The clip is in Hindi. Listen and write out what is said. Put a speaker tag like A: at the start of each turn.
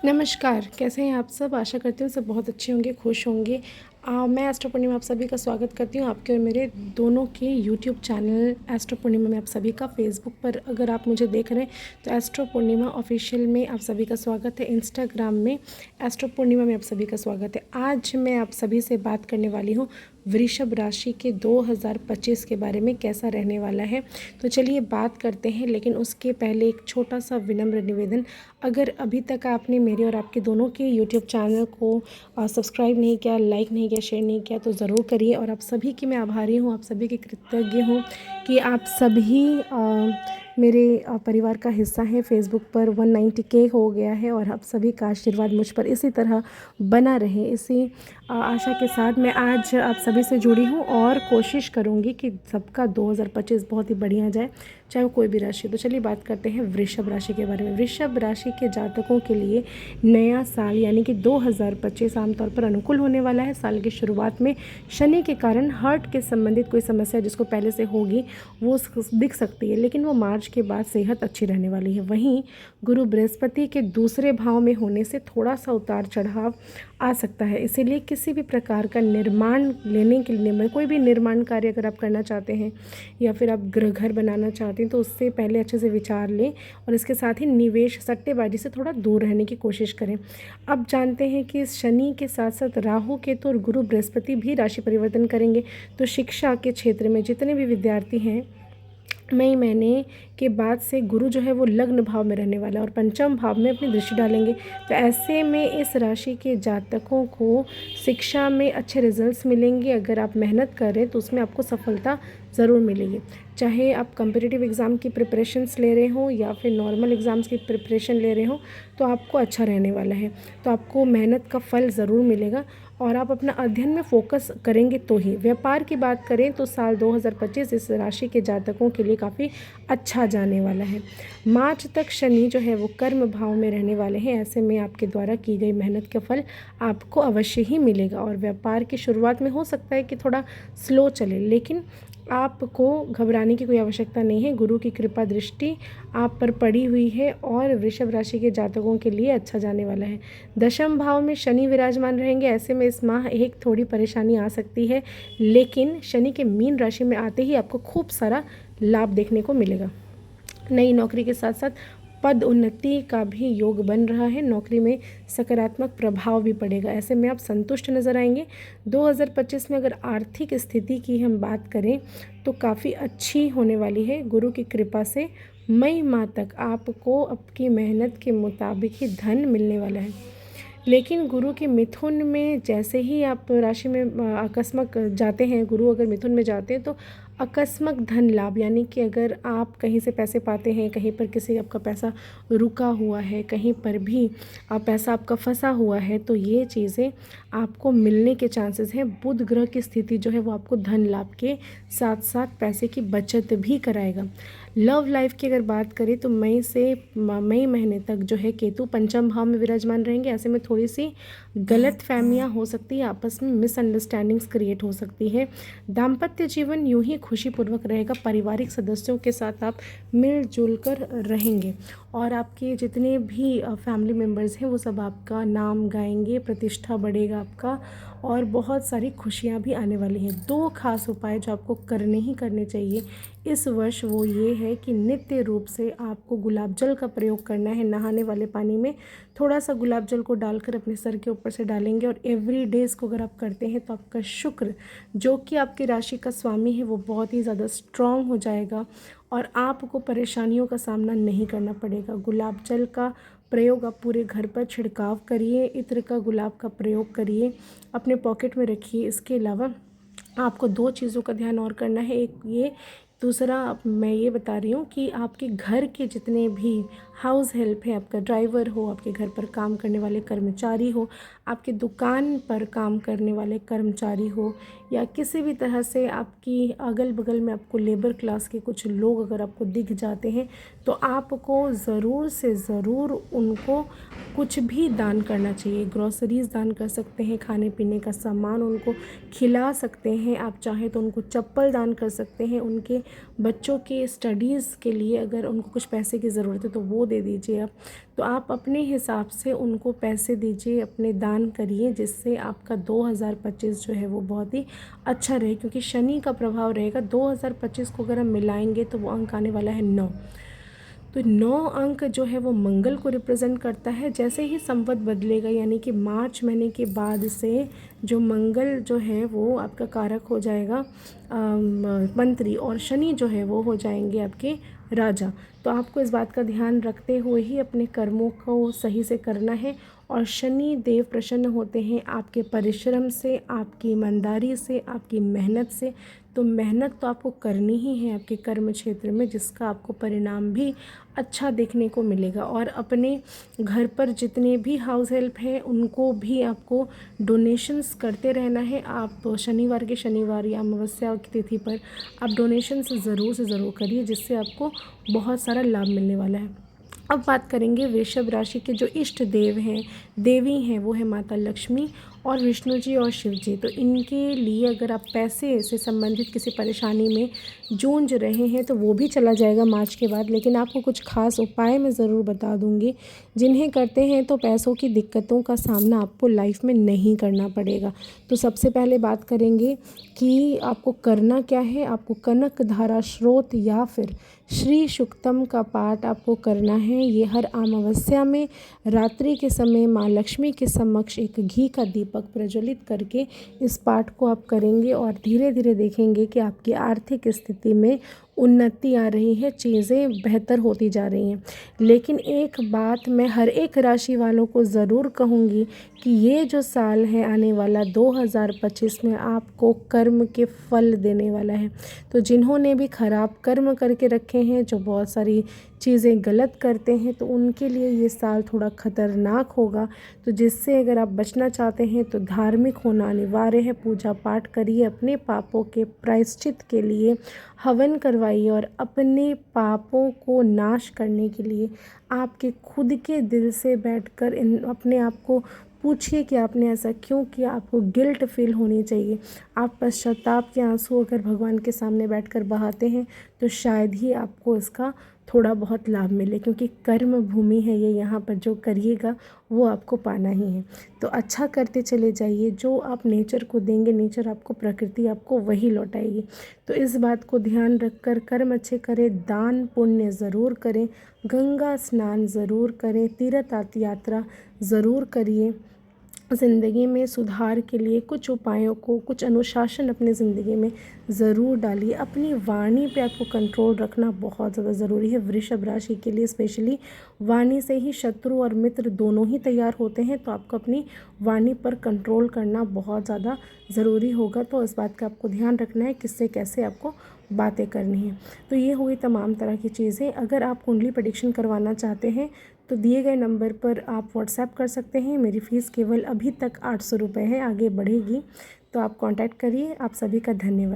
A: नमस्कार, कैसे हैं आप सब? आशा करती हूँ सब बहुत अच्छे होंगे, खुश होंगे। मैं एस्ट्रो पूर्णिमा आप सभी का स्वागत करती हूँ आपके और मेरे दोनों के यूट्यूब चैनल एस्ट्रो पूर्णिमा में आप सभी का। फेसबुक पर अगर आप मुझे देख रहे हैं तो एस्ट्रो पूर्णिमा ऑफिशियल में आप सभी का स्वागत है। इंस्टाग्राम में एस्ट्रो पूर्णिमा में आप सभी का स्वागत है। आज मैं आप सभी से बात करने वाली हूँ वृषभ राशि के 2025 के बारे में, कैसा रहने वाला है। तो चलिए बात करते हैं, लेकिन उसके पहले एक छोटा सा विनम्र निवेदन। अगर अभी तक आपने मेरे और आपके दोनों के यूट्यूब चैनल को सब्सक्राइब नहीं किया, लाइक नहीं किया, शेयर नहीं किया तो ज़रूर करिए। और आप सभी की मैं आभारी हूँ, आप सभी की कृतज्ञ हूँ कि आप सभी मेरे परिवार का हिस्सा हैं। फेसबुक पर 190K हो गया है और आप सभी का आशीर्वाद मुझ पर इसी तरह बना रहे, इसी आशा के साथ मैं आज आप सभी से जुड़ी हूँ और कोशिश करूँगी कि सबका 2025 बहुत ही बढ़िया जाए, चाहे वो कोई भी राशि। तो चलिए बात करते हैं वृषभ राशि के बारे में। वृषभ राशि के जातकों के लिए नया साल यानी कि 2025 आमतौर पर अनुकूल होने वाला है। साल की शुरुआत में शनि के कारण हार्ट के संबंधित कोई समस्या जिसको पहले से होगी वो दिख सकती है, लेकिन वो मार्च के बाद सेहत अच्छी रहने वाली है। वहीं गुरु बृहस्पति के दूसरे भाव में होने से थोड़ा सा उतार चढ़ाव आ सकता है, इसीलिए किसी भी प्रकार का निर्माण लेने के लिए, कोई भी निर्माण कार्य अगर आप करना चाहते हैं या फिर आप घर बनाना चाहते हैं तो उससे पहले अच्छे से विचार लें और इसके साथ ही निवेश सट्टेबाजी से थोड़ा दूर रहने की कोशिश करें। अब जानते हैं कि शनि के साथ साथ राहु केतु और गुरु बृहस्पति भी राशि परिवर्तन करेंगे। तो शिक्षा के क्षेत्र में जितने भी विद्यार्थी हैं, मई महीने के बाद से गुरु जो है वो लग्न भाव में रहने वाला है और पंचम भाव में अपनी दृष्टि डालेंगे। तो ऐसे में इस राशि के जातकों को शिक्षा में अच्छे रिजल्ट्स मिलेंगे। अगर आप मेहनत करें तो उसमें आपको सफलता ज़रूर मिलेगी। चाहे आप कॉम्पिटिटिव एग्ज़ाम की प्रिपरेशंस ले रहे हो या फिर नॉर्मल एग्ज़ाम्स की प्रिपरेशन ले रहे हो तो आपको अच्छा रहने वाला है। तो आपको मेहनत का फल ज़रूर मिलेगा और आप अपना अध्ययन में फोकस करेंगे तो ही। व्यापार की बात करें तो साल 2025 इस राशि के जातकों के लिए काफ़ी अच्छा जाने वाला है। मार्च तक शनि जो है वो कर्म भाव में रहने वाले हैं। ऐसे में आपके द्वारा की गई मेहनत का फल आपको अवश्य ही मिलेगा और व्यापार की शुरुआत में हो सकता है कि थोड़ा स्लो चले, लेकिन आपको घबराने की कोई आवश्यकता नहीं है। गुरु की कृपा दृष्टि आप पर पड़ी हुई है और वृषभ राशि के जातकों के लिए अच्छा जाने वाला है। दशम भाव में शनि विराजमान रहेंगे। ऐसे में इस माह एक थोड़ी परेशानी आ सकती है, लेकिन शनि के मीन राशि में आते ही आपको खूब सारा लाभ देखने को मिलेगा। नई नौकरी के साथ साथ पद उन्नति का भी योग बन रहा है। नौकरी में सकारात्मक प्रभाव भी पड़ेगा। ऐसे में आप संतुष्ट नज़र आएंगे। 2025 में अगर आर्थिक स्थिति की हम बात करें तो काफ़ी अच्छी होने वाली है। गुरु की कृपा से मई माह तक आपको आपकी मेहनत के मुताबिक ही धन मिलने वाला है। लेकिन गुरु के मिथुन में जैसे ही आप राशि में आकस्मक जाते हैं, गुरु अगर मिथुन में जाते हैं तो आकस्मक धन लाभ, यानी कि अगर आप कहीं से पैसे पाते हैं, कहीं पर किसी आपका पैसा रुका हुआ है, कहीं पर भी पैसा आपका फंसा हुआ है, तो ये चीज़ें आपको मिलने के चांसेस हैं। बुध ग्रह की स्थिति जो है वो आपको धन लाभ के साथ साथ पैसे की बचत भी कराएगा। लव लाइफ की अगर बात करें तो मई महीने तक जो है केतु पंचम भाव में विराजमान रहेंगे। ऐसे में थोड़ी सी गलत फहमियाँ हो सकती है, आपस में मिसअंडरस्टैंडिंग्स क्रिएट हो सकती है। दाम्पत्य जीवन यूं ही खुशीपूर्वक रहेगा। पारिवारिक सदस्यों के साथ आप मिलजुल कर रहेंगे और आपके जितने भी फैमिली मेम्बर्स हैं वो सब आपका नाम गाएंगे, प्रतिष्ठा बढ़ेगा आपका और बहुत सारी खुशियाँ भी आने वाली हैं। 2 खास उपाय जो आपको करने ही करने चाहिए इस वर्ष वो ये है कि नित्य रूप से आपको गुलाब जल का प्रयोग करना है। नहाने वाले पानी में थोड़ा सा गुलाब जल को डालकर अपने सर के ऊपर से डालेंगे और एवरी डे इसको अगर आप करते हैं तो आपका शुक्र जो कि आपकी राशि का स्वामी है वो बहुत ही ज़्यादा स्ट्रॉन्ग हो जाएगा और आपको परेशानियों का सामना नहीं करना पड़ेगा। गुलाब जल का प्रयोग आप पूरे घर पर छिड़काव करिए, इत्र का गुलाब का प्रयोग करिए, अपने पॉकेट में रखिए। इसके अलावा आपको 2 चीज़ों का ध्यान और करना है। एक ये, दूसरा मैं ये बता रही हूँ कि आपके घर के जितने भी हाउस हेल्प है, आपका ड्राइवर हो, आपके घर पर काम करने वाले कर्मचारी हो, आपके दुकान पर काम करने वाले कर्मचारी हो या किसी भी तरह से आपकी अगल बगल में आपको लेबर क्लास के कुछ लोग अगर आपको दिख जाते हैं तो आपको ज़रूर से ज़रूर उनको कुछ भी दान करना चाहिए। ग्रॉसरीज दान कर सकते हैं, खाने पीने का सामान उनको खिला सकते हैं, आप चाहें तो उनको चप्पल दान कर सकते हैं। उनके बच्चों के स्टडीज़ के लिए अगर उनको कुछ पैसे की ज़रूरत है तो वो दे दीजिए आप। तो आप अपने हिसाब से उनको पैसे दीजिए, अपने दान करिए, जिससे आपका 2025 जो है वो बहुत ही अच्छा रहे, क्योंकि शनि का प्रभाव रहेगा। 2025 को अगर हम मिलाएंगे तो वो अंक आने वाला है 9। तो 9 अंक जो है वो मंगल को रिप्रेजेंट करता है। जैसे ही संवत बदलेगा, यानी कि मार्च महीने के बाद से जो मंगल जो है वो आपका कारक हो जाएगा मंत्री, और शनि जो है वो हो जाएंगे आपके राजा। तो आपको इस बात का ध्यान रखते हुए ही अपने कर्मों को सही से करना है। और शनि देव प्रसन्न होते हैं आपके परिश्रम से, आपकी ईमानदारी से, आपकी मेहनत से। तो मेहनत तो आपको करनी ही है आपके कर्म क्षेत्र में, जिसका आपको परिणाम भी अच्छा देखने को मिलेगा। और अपने घर पर जितने भी हाउस हेल्प हैं उनको भी आपको डोनेशंस करते रहना है। आप शनिवार के शनिवार या अमावस्या की तिथि पर आप डोनेशंस ज़रूर से ज़रूर करिए, जिससे आपको बहुत सारा लाभ मिलने वाला है। अब बात करेंगे वृषभ राशि के जो इष्ट देव हैं, देवी हैं, वो है माता लक्ष्मी और विष्णु जी और शिव जी। तो इनके लिए अगर आप पैसे से संबंधित किसी परेशानी में जूझ रहे हैं तो वो भी चला जाएगा मार्च के बाद। लेकिन आपको कुछ खास उपाय मैं ज़रूर बता दूंगी, जिन्हें करते हैं तो पैसों की दिक्कतों का सामना आपको लाइफ में नहीं करना पड़ेगा। तो सबसे पहले बात करेंगे कि आपको करना क्या है। आपको कनक धारा स्रोत या फिर श्री सुक्तम का पाठ आपको करना है। ये हर अमावस्या में रात्रि के समय माँ लक्ष्मी के समक्ष एक घी का दीपक प्रज्वलित करके इस पाठ को आप करेंगे, और धीरे धीरे देखेंगे कि आपकी आर्थिक स्थिति में उन्नति आ रही है, चीज़ें बेहतर होती जा रही हैं। लेकिन एक बात मैं हर एक राशि वालों को ज़रूर कहूँगी कि ये जो साल है आने वाला 2025 में आपको कर्म के फल देने वाला है। तो जिन्होंने भी खराब कर्म करके रखे हैं, जो बहुत सारी चीज़ें गलत करते हैं, तो उनके लिए ये साल थोड़ा ख़तरनाक होगा। तो जिससे अगर आप बचना चाहते हैं तो धार्मिक होना अनिवार्य है। पूजा पाठ करिए, अपने पापों के प्रायश्चित के लिए हवन करवाइए, और अपने पापों को नाश करने के लिए आपके खुद के दिल से बैठकर अपने आप को पूछिए कि आपने ऐसा क्यों किया। आपको गिल्ट फील होनी चाहिए। आप पश्चाताप के आंसू अगर भगवान के सामने बैठकर बहाते हैं तो शायद ही आपको इसका थोड़ा बहुत लाभ मिले, क्योंकि कर्म भूमि है ये, यहाँ पर जो करिएगा वो आपको पाना ही है। तो अच्छा करते चले जाइए। जो आप नेचर को देंगे, नेचर आपको, प्रकृति आपको वही लौटाएगी। तो इस बात को ध्यान रखकर कर्म अच्छे करें, दान पुण्य ज़रूर करें, गंगा स्नान ज़रूर करें, तीर्थ यात्रा ज़रूर करिए। ज़िंदगी में सुधार के लिए कुछ उपायों को, कुछ अनुशासन अपने ज़िंदगी में ज़रूर डालिए। अपनी वाणी पे आपको कंट्रोल रखना बहुत ज़्यादा ज़रूरी है। वृषभ राशि के लिए स्पेशली वाणी से ही शत्रु और मित्र दोनों ही तैयार होते हैं। तो आपको अपनी वाणी पर कंट्रोल करना बहुत ज़्यादा ज़रूरी होगा। तो इस बात का आपको ध्यान रखना है किससे कैसे आपको बातें करनी है। तो ये हुई तमाम तरह की चीज़ें। अगर आप कुंडली प्रेडिक्शन करवाना चाहते हैं तो दिए गए नंबर पर आप व्हाट्सएप कर सकते हैं। मेरी फ़ीस केवल अभी तक 800 रुपये है, आगे बढ़ेगी। तो आप कांटेक्ट करिए। आप सभी का धन्यवाद।